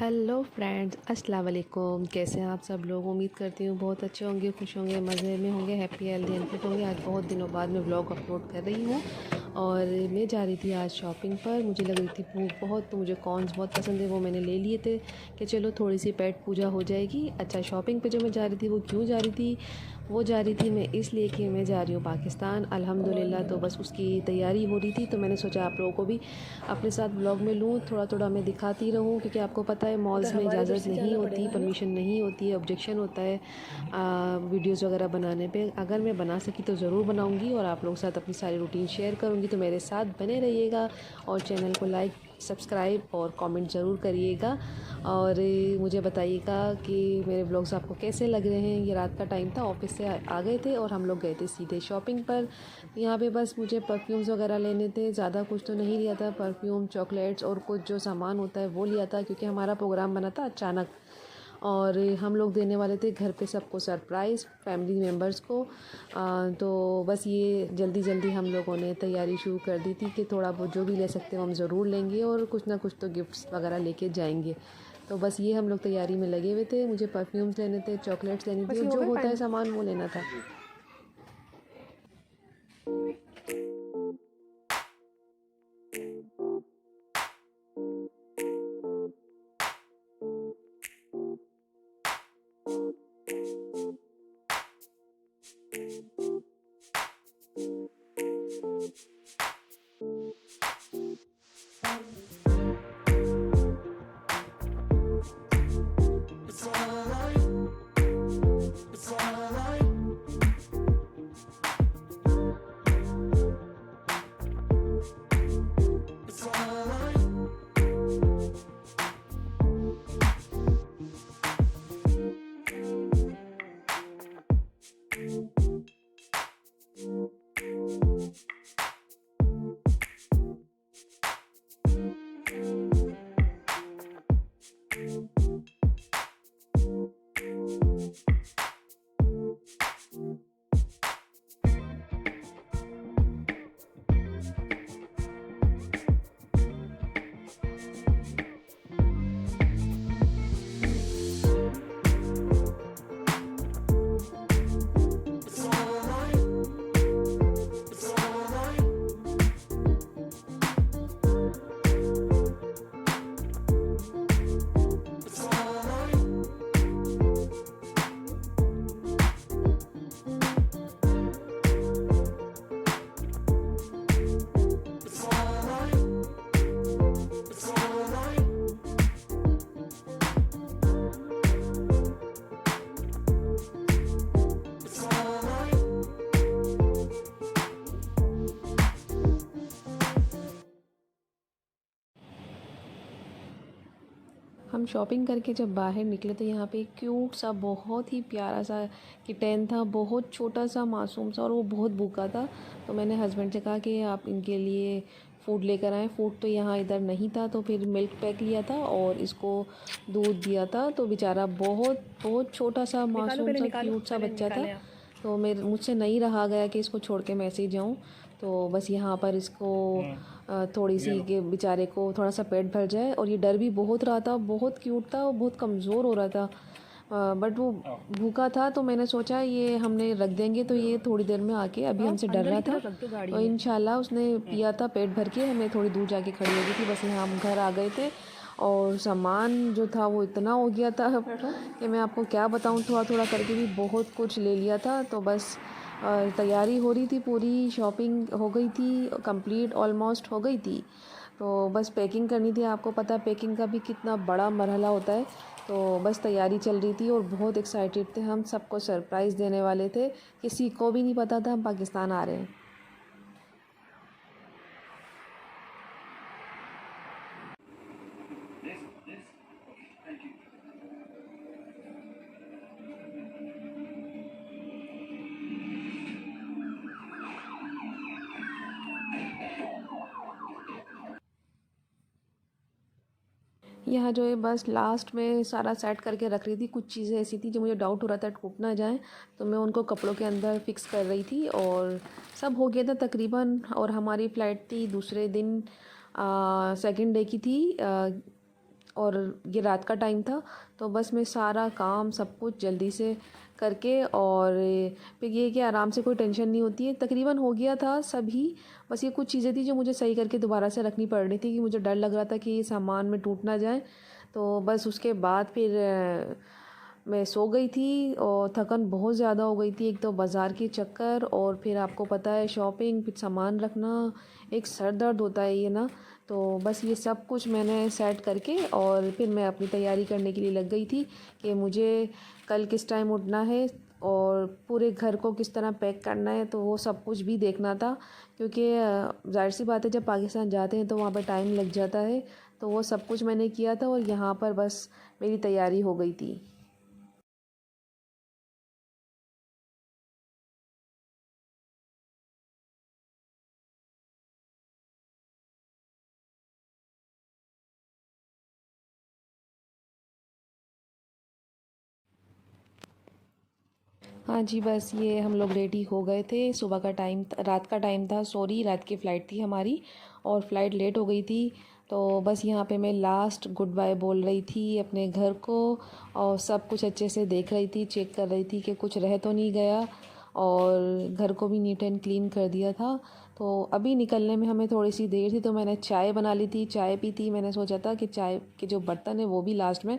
Hello friends, अस्सलाम वालेकुम। कैसे हैं आप सब लोग? उम्मीद करती हूँ बहुत अच्छे होंगे, खुश होंगे, मज़े में होंगे, हैप्पी हेल्दी एंड फिट होंगे। आज बहुत दिनों बाद मैं व्लॉग अपलोड कर रही हूँ और मैं जा रही थी आज शॉपिंग पर। मुझे लग रही थी भूख बहुत, तो मुझे कॉर्न्स बहुत पसंद है, वो मैंने ले लिए थे कि चलो थोड़ी सी पेट पूजा हो जाएगी। अच्छा, शॉपिंग पे जो मैं जा रही थी वो क्यों जा रही थी? वो जा रही थी मैं इसलिए कि मैं जा रही हूँ पाकिस्तान अल्हम्दुलिल्लाह। तो बस उसकी तैयारी हो रही थी, तो मैंने सोचा आप लोगों को भी अपने साथ ब्लॉग में लूँ, थोड़ा थोड़ा मैं दिखाती रहूँ, क्योंकि आपको पता है मॉल्स में इजाज़त नहीं होती, परमिशन नहीं होती है, ऑब्जेक्शन होता है वीडियोज़ वगैरह बनाने पे। अगर मैं बना सकी तो ज़रूर बनाऊँगी और आप लोगों के साथ अपनी सारी रूटीन शेयर करूँगी। तो मेरे साथ बने रहिएगा और चैनल को लाइक, सब्सक्राइब और कमेंट ज़रूर करिएगा। और मुझे बताइएगा कि मेरे व्लॉग्स आपको कैसे लग रहे हैं। ये रात का टाइम था, ऑफिस से आ गए थे और हम लोग गए थे सीधे शॉपिंग पर। यहाँ पे बस मुझे परफ्यूम्स वगैरह लेने थे, ज़्यादा कुछ तो नहीं लिया था। परफ्यूम, चॉकलेट्स और कुछ जो सामान होता है वो लिया था, क्योंकि हमारा प्रोग्राम बना था अचानक और हम लोग देने वाले थे घर पे सबको सरप्राइज़, फैमिली मेम्बर्स को। तो बस ये जल्दी जल्दी हम लोगों ने तैयारी शुरू कर दी थी कि थोड़ा बहुत जो भी ले सकते हो हम ज़रूर लेंगे और कुछ ना कुछ तो गिफ्ट्स वगैरह लेके जाएंगे। तो बस ये हम लोग तैयारी में लगे हुए थे। मुझे परफ्यूम्स लेने थे, चॉकलेट्स लेनी थी और जो होता है सामान वो लेना था। हम शॉपिंग करके जब बाहर निकले तो यहाँ पे एक क्यूट सा, बहुत ही प्यारा सा किटेन था, बहुत छोटा सा, मासूम सा, और वो बहुत भूखा था। तो मैंने हस्बैंड से कहा कि आप इनके लिए फ़ूड लेकर आएँ। फ़ूड तो यहाँ इधर नहीं था, तो फिर मिल्क पैक लिया था और इसको दूध दिया था। तो बेचारा बहुत बहुत छोटा सा, मासूम सा, क्यूट सा बच्चा था। तो मुझसे नहीं रहा गया कि इसको छोड़ के मैं ऐसे ही जाऊँ। तो बस यहाँ पर इसको थोड़ी सी कि बेचारे को थोड़ा सा पेट भर जाए। और ये डर भी बहुत रहा था, बहुत क्यूट था, वो बहुत कमज़ोर हो रहा था, बट वो भूखा था। तो मैंने सोचा ये हमने रख देंगे तो ये थोड़ी देर में आके, अभी हमसे डर रहा था तो इंशाल्लाह उसने पिया था पेट भर के। हमें थोड़ी दूर जाके खड़ी हो गई थी, बस यहाँ हम घर आ गए थे। और सामान जो था वो इतना हो गया था कि मैं आपको क्या बताऊँ, थोड़ा थोड़ा करके भी बहुत कुछ ले लिया था। तो बस तैयारी हो रही थी, पूरी शॉपिंग हो गई थी, कंप्लीट ऑलमोस्ट हो गई थी। तो बस पैकिंग करनी थी। आपको पता है पैकिंग का भी कितना बड़ा मरहला होता है। तो बस तैयारी चल रही थी और बहुत एक्साइटेड थे हम, सबको सरप्राइज़ देने वाले थे। किसी को भी नहीं पता था हम पाकिस्तान आ रहे हैं। यहाँ जो है बस लास्ट में सारा सेट करके रख रही थी। कुछ चीज़ें ऐसी थी जो मुझे डाउट हो रहा था टूट ना जाए, तो मैं उनको कपड़ों के अंदर फ़िक्स कर रही थी और सब हो गया था तकरीबन। और हमारी फ़्लाइट थी दूसरे दिन, सेकंड डे की थी, और ये रात का टाइम था, तो बस मैं सारा काम सब कुछ जल्दी से करके, और फिर ये कि आराम से कोई टेंशन नहीं होती है, तकरीबन हो गया था सभी। बस ये कुछ चीज़ें थी जो मुझे सही करके दोबारा से रखनी पड़ रही थी, कि मुझे डर लग रहा था कि ये सामान में टूट ना जाए। तो बस उसके बाद फिर मैं सो गई थी, और थकन बहुत ज़्यादा हो गई थी। एक तो बाज़ार के चक्कर, और फिर आपको पता है शॉपिंग, फिर सामान रखना, एक सर दर्द होता है ये ना। तो बस ये सब कुछ मैंने सेट करके, और फिर मैं अपनी तैयारी करने के लिए लग गई थी कि मुझे कल किस टाइम उठना है और पूरे घर को किस तरह पैक करना है। तो वो सब कुछ भी देखना था, क्योंकि ज़ाहिर सी बात है जब पाकिस्तान जाते हैं तो वहाँ पर टाइम लग जाता है। तो वो सब कुछ मैंने किया था, और यहाँ पर बस मेरी तैयारी हो गई थी। हाँ जी, बस ये हम लोग रेडी हो गए थे। सुबह का टाइम, रात का टाइम था, सॉरी, रात की फ़्लाइट थी हमारी, और फ़्लाइट लेट हो गई थी। तो बस यहाँ पे मैं लास्ट गुड बाय बोल रही थी अपने घर को, और सब कुछ अच्छे से देख रही थी, चेक कर रही थी कि कुछ रह तो नहीं गया, और घर को भी नीट एंड क्लीन कर दिया था। तो अभी निकलने में हमें थोड़ी सी देर थी, तो मैंने चाय बना ली थी, चाय पी थी। मैंने सोचा था कि चाय के जो बर्तन है वो भी लास्ट में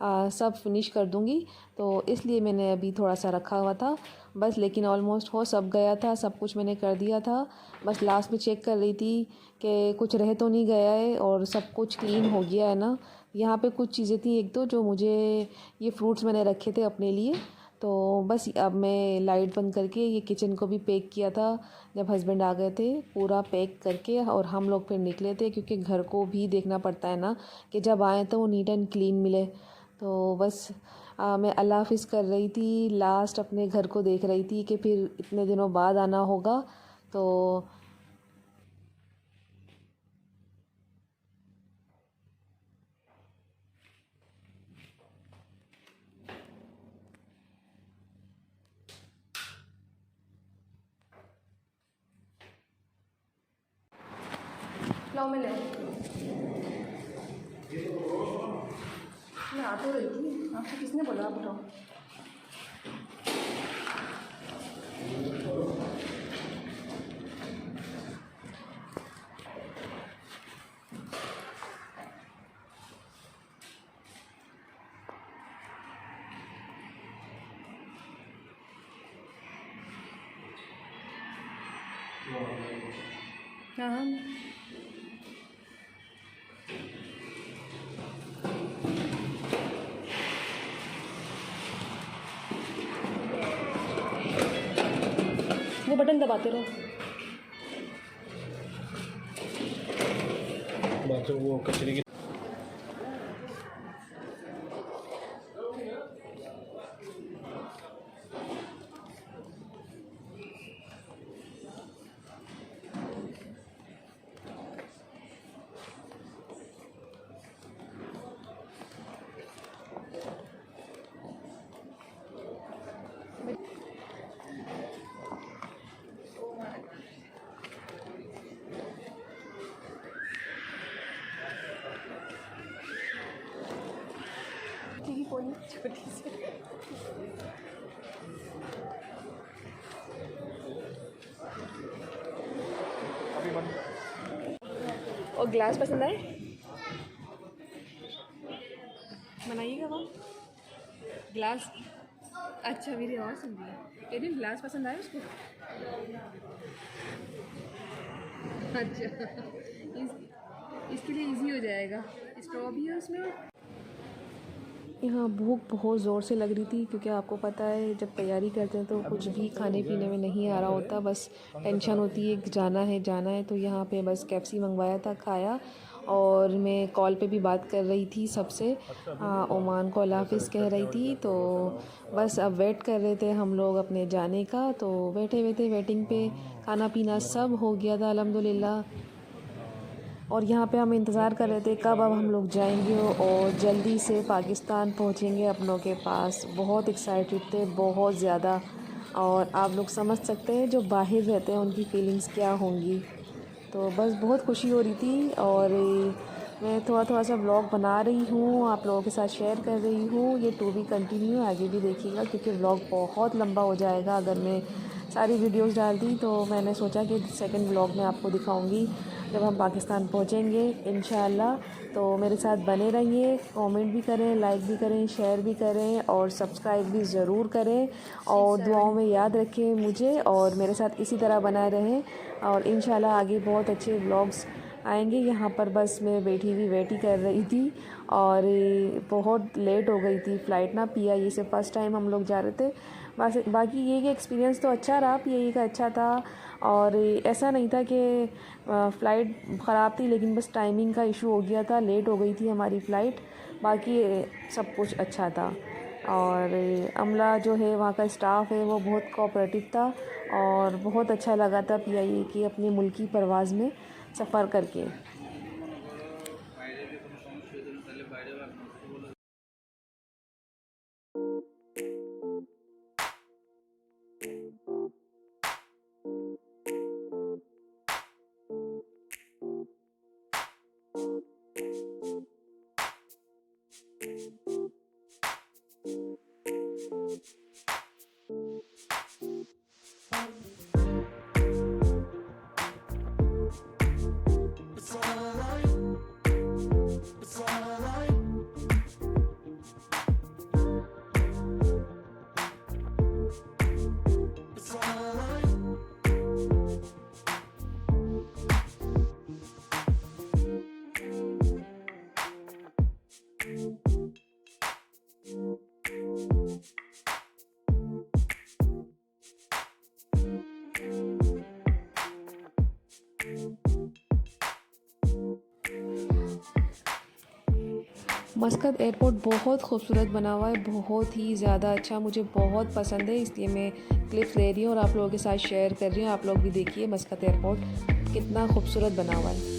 सब फिनिश कर दूँगी, तो इसलिए मैंने अभी थोड़ा सा रखा हुआ था बस। लेकिन ऑलमोस्ट हो सब गया था, सब कुछ मैंने कर दिया था। बस लास्ट में चेक कर रही थी कि कुछ रह तो नहीं गया है, और सब कुछ क्लीन हो गया है ना। यहाँ पे कुछ चीज़ें थी एक दो जो मुझे, ये फ्रूट्स मैंने रखे थे अपने लिए। तो बस अब मैं लाइट बंद करके ये किचन को भी पैक किया था, जब हस्बैंड आ गए थे पूरा पैक करके, और हम लोग फिर निकले थे, क्योंकि घर को भी देखना पड़ता है ना, कि जब आए तो वो नीट एंड क्लीन मिले। तो बस मैं अल्लाह हाफ़िज़ कर रही थी, लास्ट अपने घर को देख रही थी कि फिर इतने दिनों बाद आना होगा। तो लाओ, मैं ले मैं आ तो रही थी, आपसे किसने बोला, आप बताओ। हाँ हाँ, वो बटन दबाते रहो। बात वो कचरे की। छोटी सी, अभी बंद। और ग्लास पसंद आए, बनाइएगा वो ग्लास। अच्छा, मेरी आवाज़ सुन रही है, एरिन ग्लास पसंद आया उसको। अच्छा, इसके लिए इजी हो जाएगा। स्ट्रॉ भी है उसमें। यहाँ भूख बहुत ज़ोर से लग रही थी, क्योंकि आपको पता है जब तैयारी करते हैं तो कुछ भी खाने पीने में नहीं आ रहा होता, बस टेंशन होती है कि जाना है जाना है। तो यहाँ पे बस कैप्सी मंगवाया था, खाया, और मैं कॉल पे भी बात कर रही थी सबसे, ओमान को अल्लाह हाफ़िज़ कह रही थी। तो बस अब वेट कर रहे थे हम लोग अपने जाने का। तो बैठे बैठे वेटिंग पे खाना पीना सब हो गया था अल्हम्दुलिल्लाह। और यहाँ पे हम इंतज़ार कर रहे थे कब अब हम लोग जाएंगे और जल्दी से पाकिस्तान पहुँचेंगे अपनों के पास। बहुत एक्साइटेड थे, बहुत ज़्यादा। और आप लोग समझ सकते हैं जो बाहर रहते हैं उनकी फ़ीलिंग्स क्या होंगी। तो बस बहुत खुशी हो रही थी। और मैं थोड़ा थोड़ा सा व्लॉग बना रही हूँ, आप लोगों के साथ शेयर कर रही हूँ। ये टू बी कंटिन्यू, आगे भी देखिएगा क्योंकि व्लॉग बहुत लंबा हो जाएगा अगर मैं सारी वीडियोस डाल दी। तो मैंने सोचा कि सेकंड व्लॉग में आपको दिखाऊंगी जब हम पाकिस्तान पहुँचेंगे इंशाल्लाह। तो मेरे साथ बने रहिए, कमेंट भी करें, लाइक भी करें, शेयर भी करें और सब्सक्राइब भी ज़रूर करें और दुआओं में याद रखें मुझे और मेरे साथ इसी तरह बनाए रहें। और इंशाल्लाह आगे बहुत अच्छे व्लॉग्स आएंगे। यहाँ पर बस मैं बैठी हुई वेट ही कर रही थी और बहुत लेट हो गई थी फ़्लाइट ना। पीआईए से फ़र्स्ट टाइम हम लोग जा रहे थे। बस बाकी ये कि एक्सपीरियंस तो अच्छा रहा, पीआईए का अच्छा था। और ऐसा नहीं था कि फ़्लाइट ख़राब थी, लेकिन बस टाइमिंग का इशू हो गया था, लेट हो गई थी हमारी फ़्लाइट। बाकी सब कुछ अच्छा था। और अमला जो है वहाँ का स्टाफ़ है वो बहुत कोऑपरेटिव था और बहुत अच्छा लगा था पीआईए की अपने मुल्क की परवाज़ में सफ़र करके। मस्कत एयरपोर्ट बहुत खूबसूरत बना हुआ है, बहुत ही ज़्यादा अच्छा, मुझे बहुत पसंद है। इसलिए मैं क्लिप्स ले रही हूँ और आप लोगों के साथ शेयर कर रही हूँ। आप लोग भी देखिए मस्कत एयरपोर्ट कितना खूबसूरत बना हुआ है।